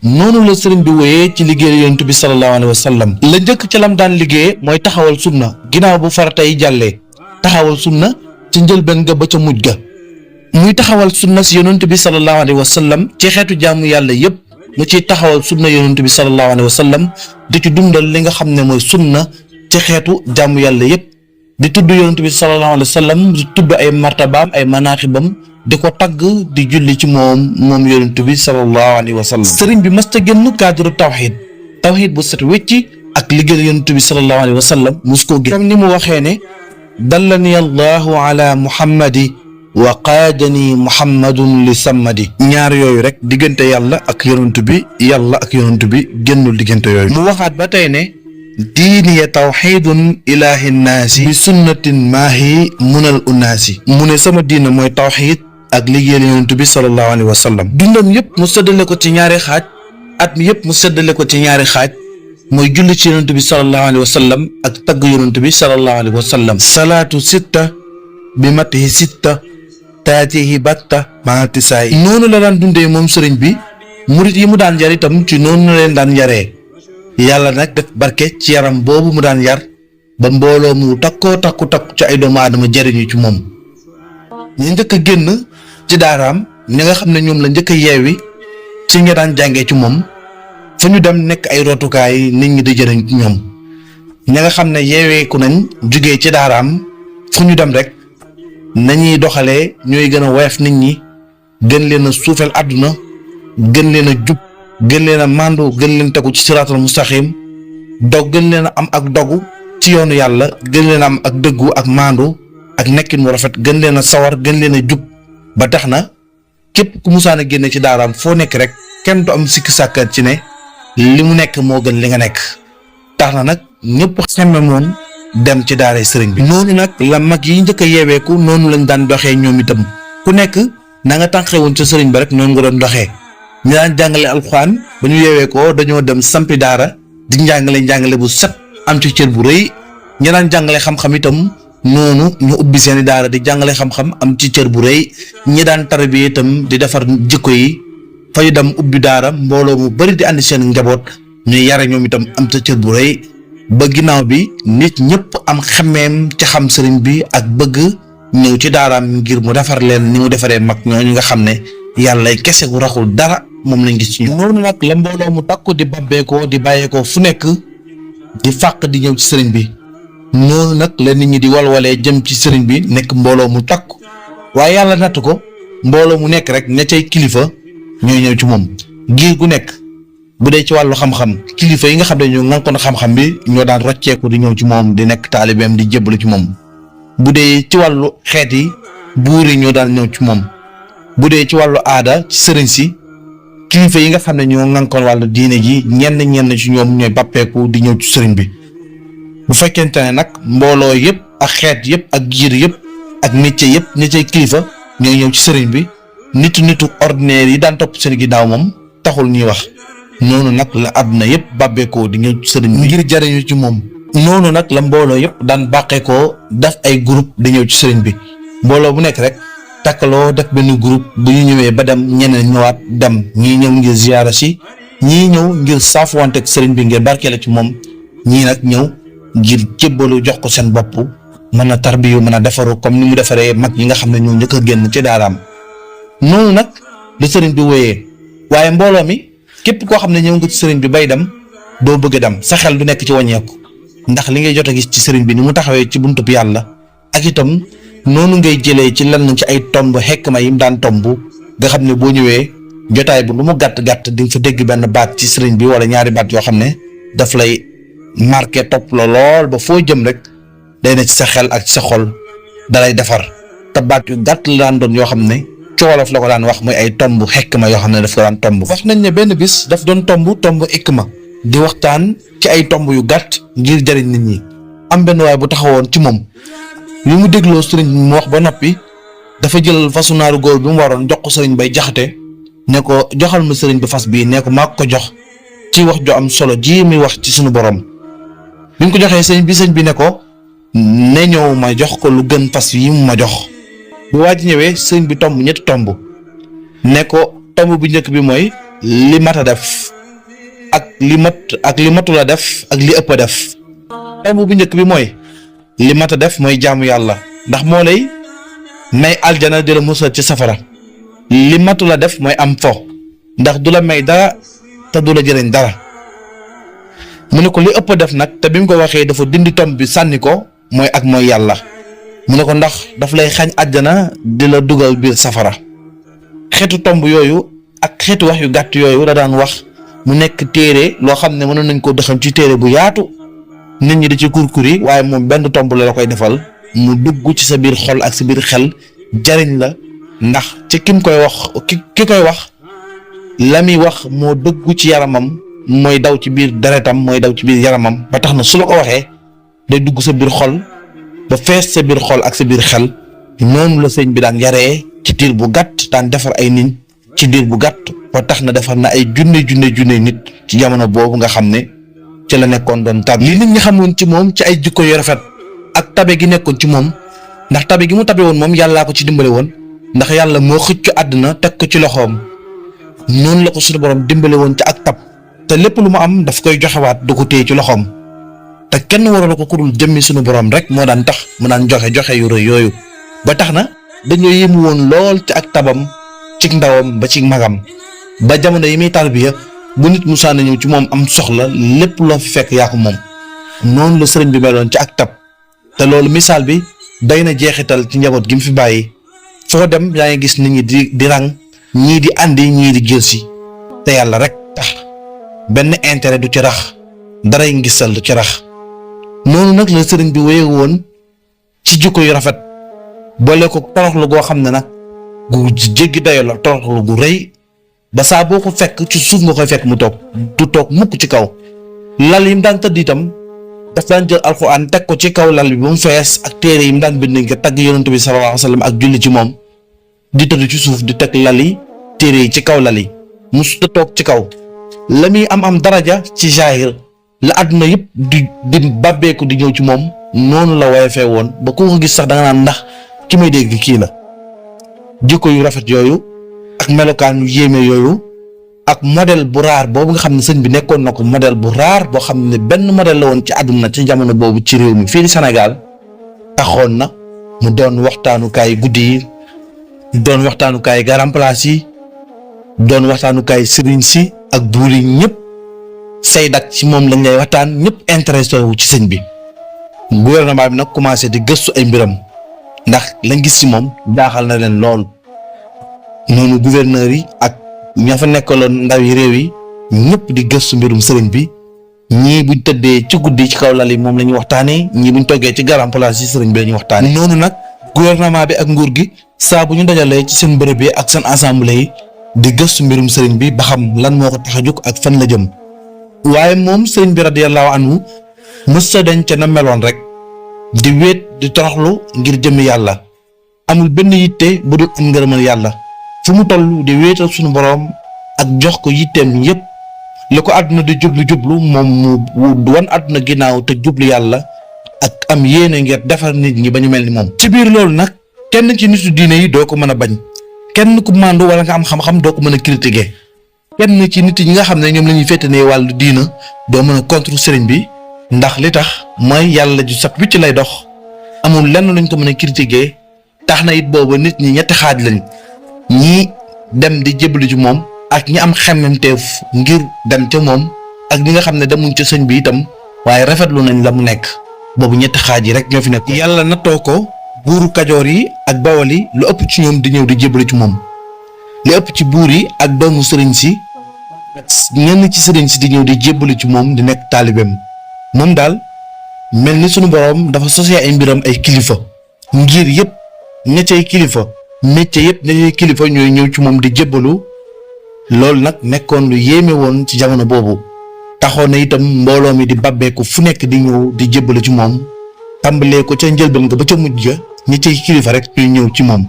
noonu la sëriñ bi wéyee ci liggéey yonent bi sallallahu alayhi wa sallam la njëkk ci lam daan liggéey mooy taxawal sunna ginnaaw bu farata yi jàllee taxawal sunna ci njëlbeen ga ba ca mujj ga muy taxawal sunna si yonent bi sallallahu alayhi wa sallam ci xeetu jaamu yàlla yépp mu ciy taxawal sunna yonent bi sallallahu alayhi wa sallam di ci dundal li nga xam ne mooy sunna ci xeetu jaamu yàlla yépp di tudd yonent bi sallallahu alayhi wa sallam di tudd ay martabaam ay manaaxibam di ko tagg di julli ci moom yonent bi sallallahu alayhi wa sallam sëriñ bi mës ta génn cadre tawxid bu set wecci ak liggéey yonent bi sallallahu alayhi wa sallam mus koo génn comme ni mu waxee ne dallani allahu ala muhammadi wa qaadani muhammadun li sammadi ñaar yooyu rek diggante yàlla ak yonent bi génnul diggante yooyu mu waxaat ba tey ne diiniya tawxidun ilahi nnaasi bi sunnatin maahi munal unnaasi mu ne sama diina mooy tawxid ak liggéeyal yonent bi sallallahu alayhi wa sallam dundam yëpp mu séddale ko ci ñaari xaaj at mi yëpp mu séddale ko ci ñaari xaaj mooy julli ci yonent bi sallallahu alayhi wa sallam ak tagg yonent bi sallallahu alayhi wa sallam salaatu sitta bi matihi sitta taatihi batta maatisaay noonu la daan dundee moom sëriñ bi murit yi mu daan yar itam ci noonu la leen daan yaree yàlla nag def barke ci yaram boobu mu daan yar ba mbooloo mu takku ci ay doomu aadama jëriñu ci moom ñu njëkk a génn ci daaraam ñi nga xam ne ñoom la njëkk a yeewi ci ñi daan jàngee ci moom fu ñu dem nekk ay rotukaay nit ñi di jëriñ ci ñoom ñi nga xam ne yeeweeku nañ jugee ci daaraam fu ñu dem rek nañuy doxalee ñooy gën a woyof nit ñi gën leen a suufeel àdduna gën leen a jub gën leen a màndu gën leen tegu ci siraatal mustaqim gën leen a am ak dogu ci yoonu yàlla gën leen a am ak dëggu ak màndu ak nekkin mu rafet gën leen a sawar gën leen a jub ba tax na képp ku musaan a génne ci daaraam foo nekk rek kenn du am sikki sàkkat ci ne li mu nekk moo gën li nga nekk tax na nag ñëpp xemme moon dem ci daaray sëriñ bi noonu nag la mag yi njëkk a yeeweeku noonu lañ daan doxee ñoom itam ku nekk na nga tànqee woon ca sëriñ ba rek noonu nga doon doxee ñu daan jàngale alxuraan ba ñu yeeweekoo dañoo dem sampi daara di njàngale bu set am ci cër bu rëy ñu daan jàngale xam-xam itam noonu ñu ubbi seeni daara di jàngale xam-xam am ci cër bu rëy ñi daan tarbiya itam di defar jikko yi fa ñu dem ubbi daara mbooloo mu bari di andi seen njaboot ñuy yare ñoom itam am ca cër bu rëy ba ginnaaw bi nit ñëpp am xemmeem ci xam sëriñ bi ak bëgg ñëw ci daaraam ngir mu defar leen ni mu defaree mag ñooñu nga xam ne yàlla kese gu raxul dara moom lañ gis ci ñu noonu nag la mbooloo mu takku di babbeekoo di bàyyeekoo fu nekk di fàq di ñëw ci sëriñ bi noonu nag la nit ñi di walwalee jëm ci sëriñ bi nekk mbooloo mu takku waaye yàlla natt ko mbooloo mu nekk rek ña cay kilifa ñooy ñëw ci moom giir gu nekk bu dee ci wàllu xam-xam kilifa yi nga xam ne ñoo ngànkoon xam-xam bi ñoo daan rocceeku di ñëw ci moom di nekk taalibeem di jébbalu ci moom bu dee ci wàllu xeet yi buur yi ñoo daan ñëw ci moom bu dee ci wàllu aada ci sëriñ si kilifa yi nga xam ne ñoo ngànkoon wàllu diine ji ñenn ci ñoom ñooy bàppeeku di ñëw ci sëriñ bi bu fekkente ne nag mbooloo yëpp ak xeet yëpp ak giir yëpp ak métier yëpp ña cay kilifa ñooy ñëw ci sëriñ bi nitu ordinaire yi daan topp seen ginnaaw moom taxul ñuy wax noonu nag la àdduna yëpp bàbbeekoo di ñëw ci sëriñ bi ngir jariñu ci moom noonu nag la mbooloo yëpp daan bàqeekoo def ay groupe di ñëw ci sëriñ bi mbooloo bu nekk rek takkaloo def benn groupe bu ñu ñëwee ba dem ñeneen ñëwaat dem ñii ñëw ngir ziyaara si ñii ñëw ngir saafuwante ak sëriñ bi ngir barkeela ci moom ñii nag ñëw ngir jébbalu jox ko seen bopp mën a tarbiyu mën a defaru comme ni mu defaree mag yi nga xam ne ñoo njëkk a génn ci daaraam noonu nag la sëriñ bi wéyee waaye mbooloo mi képp koo xam ne ñëw nga ci sëriñ bi bay dem doo bëgg a dem sa xel du nekk ci wàññeeku ndax li ngay jot a gis ci sëriñ bi ni mu taxawee ci buntub yàlla ak itam noonu ngay jëlee ci lenn ci ay tomb xekma yi mu daan tomb nga xam ne boo ñëwee jotaay bu lu mu gàtt di nga fa dégg benn baat ci sëriñ bi wala ñaari baat yoo xam ne daf lay marqué topp la lool ba foo jëm rek day ne ci sa xel ak ci sa xol dalay defar te baat yu gàtt la daan doon yoo xam ne ci wolof la ko daan wax muy ay tomb xikma yoo xam ne daf ko daan tomb wax nañ ne benn bis daf doon tomb xikma di waxtaan ci ay tomb yu gàtt ngir jëriñ nit ñi am benn waay bu taxawoon ci moom li mu dégloo sëriñ bi mu wax ba noppi dafa jël fasu naaru góor bi mu waroon jox ko sëriñ bay jaxate ne ko joxal ma sëriñ bi fas bii ne ko maa ko jox ci wax ju am solo ji muy wax ci suñu borom bi mu ko joxee sëriñ bi ne ko ne ñëw ma jox ko lu gën fas yi mu ma jox bu waa ji ñëwee sëriñ bi tomb ñetti tomb ne ko tomb bu njëkk bi mooy li mat a def ak li matul a def ak li ëpp a def. tomb bu njëkk bi mooy li mat a def mooy jaamu yàlla ndax moo lay may aljana di la musal ci safara. li matul a def mooy am fo ndax du la may dara te du la jëriñ dara. mu ne ko li ëpp a def nag te bi mu ko waxee dafa dindi tomb bi sànni ko mooy ak mooy yàlla. mu ne ko ndax daf lay xañ àjjana di la dugal biir safara. xeetu tomb yooyu ak xeetu wax yu gàtt yooyu la daan wax mu nekk téere loo xam ne mënoon nañ ko dëxam ci téere bu yaatu nit ñi di ci kurkuri waaye moom benn tomb la koy defal mu dugg ci sa biir xol ak sa biir xel jariñ la ndax ci kim koy wax ki koy wax la muy wax moo dëggu ci yaramam mooy daw ci biir deretam mooy daw ci biir yaramam ba tax na su la ko waxee day dugg sa biir xol ba fees sa biir xol ak sa biir xel. noonu la sëñ bi daan yaree ci diir bu gàtt daan defar ay nit ci diir bu gàtt ba tax na defar na ay junne nit ci jamono boobu nga xam ne ci la nekkoon doon tab li nit ñi xamoon ci moom ci ay jikko yu rafet ak tabe gi nekkoon ci moom ndax tabe gi mu tabe woon moom yàllaa ko ci dimbale woon ndax yàlla moo xëcc àdduna teg ko ci loxoom noonu la ko suñu borom dimbale woon ci ak tab te lépp lu mu am daf koy joxewaat du ko téye ci loxoom te kenn waral ko ku dul jëmmi suñu borom rek moo daan tax mu daan joxe yu rëy yooyu. ba tax na dañoo yéemu woon lool ci ak tabam ci ndawam ba ci magam ba jamono yi muy tarbiya bu nit musaa na ñëw ci moom am soxla lépp loo fi fekk yaa ko moom. noonu la sëriñ bi meloon ci ak tab te loolu misaal bi day na jeexital ci njaboot gi mu fi bàyyi foo dem yaa ngi gis nit ñi di rang ñii di andi ñii di jël si te yàlla rek tax benn intérêt du ci rax daray ngisal du ci rax. noonu nag la sëriñ bi wéye woon ci jikko yu rafet boole ko toroxlu goo xam ne nag gu jéggi dayo la toroxlu gu rëy ba saa boo ko fekk ci suuf nga koy fekk mu toog du toog mukk ci kaw. lal yi mu daan tëdd itam daf daan jël alxuraan teg ko ci kaw lal bi ba mu fees ak téere yi mu daan bind nga tagg yonent bi sallallahu alayhi wa sallam ak julli ci moom di tëdd ci suuf di teg lal yi téere yi ci kaw lal yi musu ta toog ci kaw. la muy am daraja ci jaahir la àdduna yëpp di bàbbeeku di ñëw ci moom noonu la woyofee woon ba ku ko gis sax da nga naan ndax ki may dégg kii la. jikko yu rafet yooyu ak melokaan yu yéeme yooyu ak modèle bu raar boobu nga xam ne sëñ bi nekkoon na ko modèle bu raar boo xam ne benn modèle la woon ci àdduna ci jamono boobu ci réew mi fii di Sénégal taxoon na mu doon waxtaanukaay guddi yi doon waxtaanukaay garam place yi doon waxtaanukaay sëriñ si ak buur yi ñëpp say dak ci moom lañ lay waxtaan ñëpp intéressé wu ci sëñ bi. gouvernement bi nag commencé di gëstu ay mbiram ndax lañ gis ci moom jaaxal na leen lool. noonu gouverneur yi ak ña fa nekkaloon ndaw yi réew yi ñëpp di gëstu mbirum sëriñ bi ñii buñ tëddee ci guddi ci kaw lal yi moom la ñuy waxtaanee ñii buñ toggee ci garam place yi sëriñ bi la ñuy waxtaanee. noonu nag gouvernement bi ak nguur gi saa bu ñu dajalee ci seen bërëb yi ak seen assemblée yi di gëstu mbirum sëriñ bi ba xam lan moo ko tax a jóg ak fan la jëm. waaye moom sëriñ bi radiyallahu anhu mës sa dañ ca na meloon rek di wéet di toroxlu ngir jëmmi yàlla amul benn yitte bu dul am ngërëmal yàlla fu mu toll di wéetal suñu boroom ak jox ko yitteem yépp li ko àdduna di jublu moom mu wan àdduna ginnaaw te jublu yàlla ak am yéene ngir defar nit ñi ba ñu mel ni moom. ci biir loolu nag kenn ci nitu diine yi doo ko mën a bañ kenn ku màndu wala nga am xam-xam doo ko mën a critiquer kenn ci nit ñi nga xam ne ñoom la ñuy féetanee wàllu diina doo mën a contre sëriñ bi ndax li tax mooy yàlla ju sat wicc lay dox amul lenn luñ ko mën a critiquer tax na it boobu nit ñi ñetti xaaj lañ ñii dem di jébbalu ci moom ak ñi am xemmemteef ngir dem ca moom ak ñi nga xam ne demuñ ca sëñ bi itam waaye rafetlu nañ la mu nekk boobu ñetti xaaj yi rek ñoo fi nekk. yàlla nattoo ko buuru kajoor yi ak bawol yi lu ëpp ci ñoom di ñëw di jébbalu ci moom li ëpp ci buur yi ak doomu sëriñ si ñenn ci sëriñ si di ñëw di jébbalu ci moom di nekk taalibeem moom daal mel ni sunu boroom dafa sosee ay mbiram ay kilifa ngir yëpp ña cay kilifa métier yëpp ña cay kilifa ñooy ñëw ci moom di jébbalu loolu nag nekkoon lu yéeme woon ci jamono boobu taxoon na itam mbooloo mi di babbeeku fu nekk di ñëw di jébbalu ci moom tàmbalee ko ca njëlbeen nga ba ca mujj ga ña cay kilifa rek ñuy ñëw ci moom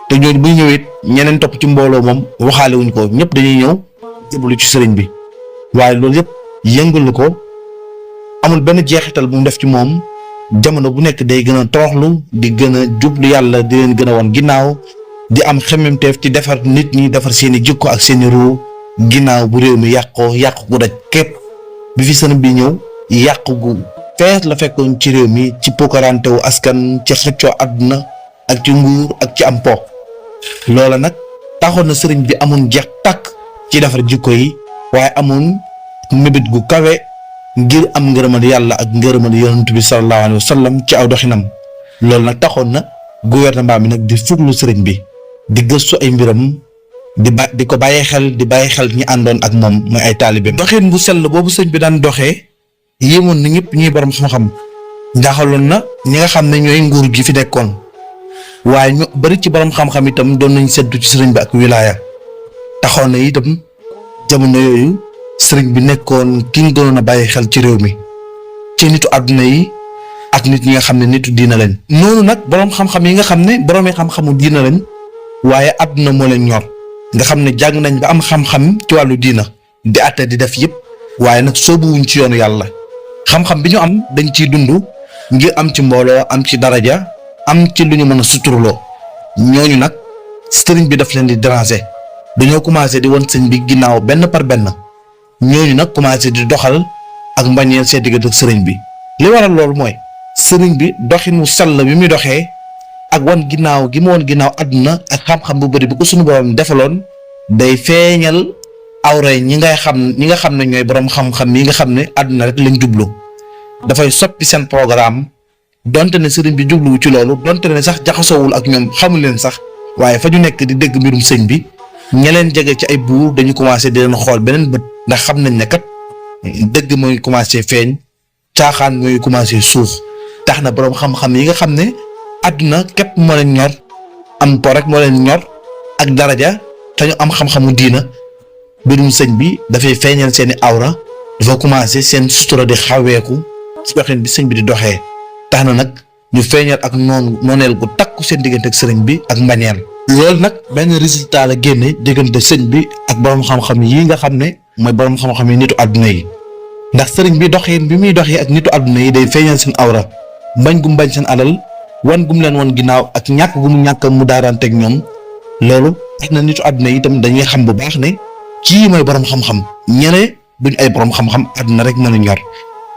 te ñooñu bu ñu ñëwee ñeneen topp ci mbooloo moom waxaale wuñ ko ñëpp dañuy ñëw jébbalu ci sëriñ bi waaye loolu yëpp yëngal ko. amul benn jeexital bu mu def ci moom jamono bu nekk day gën a toroxlu di gën a jublu yàlla di leen gën a wan ginnaaw di am xemmemteef ci defar nit ñi defar seeni jikko ak seeni ruu ginnaaw bu réew mi yàqoo yàqu gu daj képp bi fi sëriñ bi ñëw yàqu gu fees la fekkoon ci réew mi ci pokaraante wu askan ci xëccoo àdduna ak ci nguur ak ci am po loola nag taxoon na sëriñ bi amoon jeex tàkk ci defar jikko yi waaye amoon mébét gu kawe ngir am ngërëmal yàlla ak ngërëmal yonent bi sallallahu alayhi wa sallam ci aw doxinam loolu nag taxoon na gouvernement bi nag di fuglu sëriñ bi di gëstu ay mbiram di ko bàyyi xel ñi àndoon ak moom mooy ay taalibeem. doxin bu sell boobu sëriñ bi daan doxee yéemoon na ñëpp ñuy borom xam-xam njaaxaloon na ñi nga xam ne ñooy nguur gi fi nekkoon waaye ñu bari ci borom xam-xam itam doon nañ seddu ci sëriñ bi ak wilaaya taxoon na itam jamono yooyu sëriñ bi nekkoon ki ñu gënoon a bàyyi xel ci réew mi ci nitu àdduna yi ak nit ñi nga xam ne nitu diina lañ. noonu nag borom xam-xam yi nga xam ne boroomi xam-xamu diina lañ waaye àdduna moo leen ñor nga xam ne jàng nañ ba am xam-xam ci wàllu diina di àtte di def yëpp waaye nag soobuwuñ ci yoonu yàlla xam-xam bi ñu am dañ ciy dund ngir am ci mbooloo am ci daraja am ci lu ñu mën a suturloo ñooñu nag sëriñ bi daf leen di déranger dañoo commencé di won sëñ bi ginnaaw benn par benn ñooñu nag commencé di doxal ak mbañeel seen diggante ak sëriñ bi li waral loolu mooy sëriñ bi doxinu sell bi muy doxee ak wan ginnaaw gi mu woon ginnaaw àdduna ak xam-xam bu bëri bi ko suñu borom defaloon day feeñal awray ñi nga xam ne ñooy borom xam-xam yi nga xam ne àdduna rek lañ jublu dafay soppi seen programme donte ne sëriñ bi jubluwu ci loolu donte ne sax jaxasoowul ak ñoom xamul leen sax waaye fa ñu nekk di dégg mbirum sëñ bi ña leen jege ci ay buur dañu commencé di leen xool beneen bët ndax xam nañ ne kat dëgg mooy commencé feeñ caaxaan mooy commencé suuf tax na borom xam-xam yi nga xam ne àdduna képp moo leen ñor am po rek moo leen ñor ak daraja te ñu am xam-xamu diina mbirum sëñ bi dafay feeñal seeni awra dafa commencé seen sutura di xaweeku ci doxin bi sëñ bi di doxee tax na nag ñu feeñal ak nooneel gu takku seen diggante ak sëriñ bi ak mbañeel loolu nag benn résultat la génne diggante sëñ bi ak borom xam-xam yi nga xam ne mooy borom xam-xam yi nitu àdduna yi ndax sëriñ bi doxin bi muy doxee ak nitu àdduna yi day feeñal seen awra mbañ gum bañ seen alal wan gum leen woon ginnaaw ak ñàkk gu mu ñàkk mu daaranteeg ñoom loolu tax na nitu àdduna yi itam dañuy xam bu baax ne kii mooy borom xam-xam ñene duñ ay borom xam-xam àdduna rek mën a ñor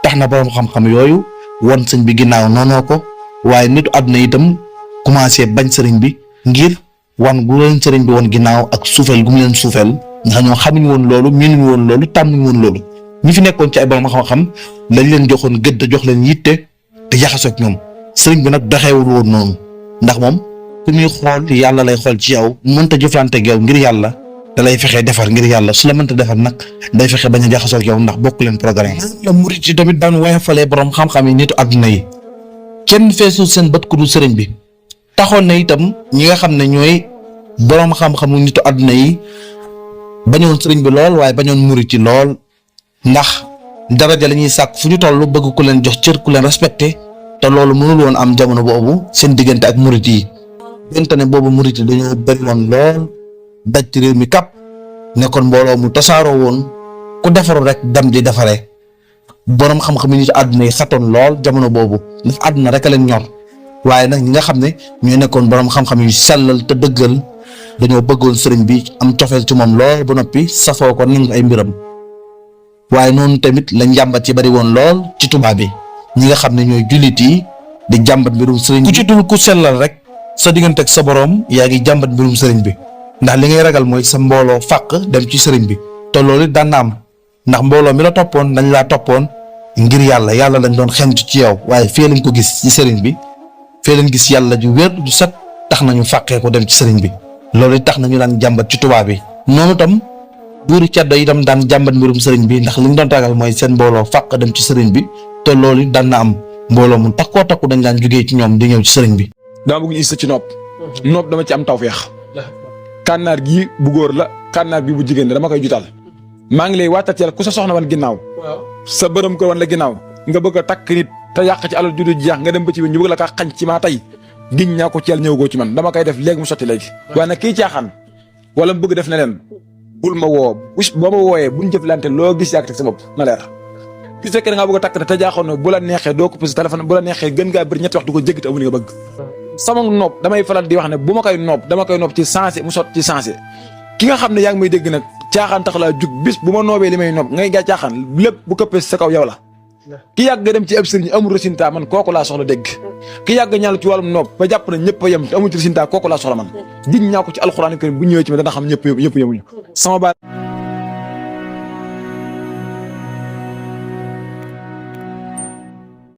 tax na borom xam-xam yooyu wan sëñ bi ginnaaw noonoo ko waaye nitu àdduna yi itam commencé bañ sëriñ bi ngir wan gu leen sëriñ bi woon ginnaaw ak suufeel gu mu leen suufeel ndax ñoo xamuñ woon loolu miinuñ woon loolu tàmmuñ woon loolu ñi fi nekkoon ci ay borom xam-xam lañ leen joxoon gëdd jox leen yitte te jaxasoo ak ñoom sëriñ bi nag doxeewul woon noonu ndax moom ku muy xool yàlla lay xool ci yow mënta jëflante ak yow ngir yàlla da lay fexee defar ngir yàlla su la mënta defar nag day fexe bañ a jaxasoo ak yow ndax bokk leen programme la murit yi tamit daan woyofalee borom xam-xam yi nitu àdduna yi kenn feesul seen bët ku dul sëriñ bi taxoon na itam ñi nga xam ne ñooy borom xam-xamu nitu àdduna yi bañoon sëriñ bi lool waaye bañoon murit yi lool ndax daraja la ñuy sàkk fu ñu toll bëgg ku leen jox cër ku leen respecté te loolu mënul woon am jamono boobu seen diggante ak murit yi donte ne boobu murit yi dañoo bëri woon lool daj ci réew mi kàpp nekkoon mbooloo mu tasaaroo woon ku defaru rek dem di defaree borom xam-xam yi nitu àdduna yi xatoon lool jamono boobu ndax àdduna rek a leen ñor waaye nag ñi nga xam ne ñooy nekkoon borom xam-xam yu sellal te dëggal dañoo bëggoon sëriñ bi am cofeel ci moom lool ba noppi safoo ko nangu ay mbiram waaye noonu tamit la njàmbat yi bari woon lool ci tubaab bi ñi nga xam ne ñooy jullit yi di jàmbat mbirum sëriñ bi ku ci dul ku sellal rek sa diggante ak sa borom yaa ngi jàmbat mbirum sëriñ bi ndax li ngay ragal mooy sa mbooloo fàq dem ci sëriñ bi te loolu daan na am ndax mbooloo mi la toppoon dañ laa toppoon ngir yàlla lañ doon xentu ci yow waaye fii lañ ko gis ci sëriñ bi fii lañ gis yàlla ju wér ju set tax nañu fàqee ko dem ci sëriñ bi loolu tax nañu daan jàmbat ci tubaab bi noonu tam buuri caddo itam daan jàmbat mbirum sëriñ bi ndax li ñu doon ragal mooy seen mbooloo fàq dem ci sëriñ bi te loolu daan na am mbooloo mu takkoo takku dañ daan jógee ci ñoom di ñëw ci sëriñ bi. dama bëgg ñu ci nopp dama ci am tawfeex kànnaar gi bu góor la kànnaar bi bu jigéen la dama koy jutal maa ngi lay waatat yàlla ku sa soxna wan ginnaaw sa bërëm ko wan la ginnaaw nga bëgg a takk nit te yàq ci alal juddu jeex nga dem ba ci ñu bëgg la kaa xañ ci maa tey giñ ñaa ko ci yàlla ñëw goo ci man dama koy def léegi mu sotti léegi waaye nag kii caaxaan wala mu bëgg def ne leen bul ma woo boo ma wooyee buñ jëflante loo gis yàgg teg sa bopp na leer gis fekkee da ngaa bëgg a takk ne te jaaxoon na bu la neexee doo ko posé téléphone bu la neexee gën ngaa bëri ñetti waxtu ko jéggi te amul nga bëgg sama nopp damay faral di wax ne bu ma koy nopp dama koy nopp ci sensé mu sot ci sensé ki nga xam ne yaa ngi may dégg nag caaxaan tax laa jug bis bu ma noobee li may noob ngay gaa caaxaan lépp bu këppee sa kaw yow la ki yàgg dem ci ab sëriñ amul résultat man kooku laa soxla dégg ki yàgg ñaal ci wàllum noob ba jàpp na ñëpp a yem te amul ci résultat kooku laa soxla man diñ ñaa ko ci alxuraan karim bu ñëwee ci ma dana xam ñëpp yemuñu sama baat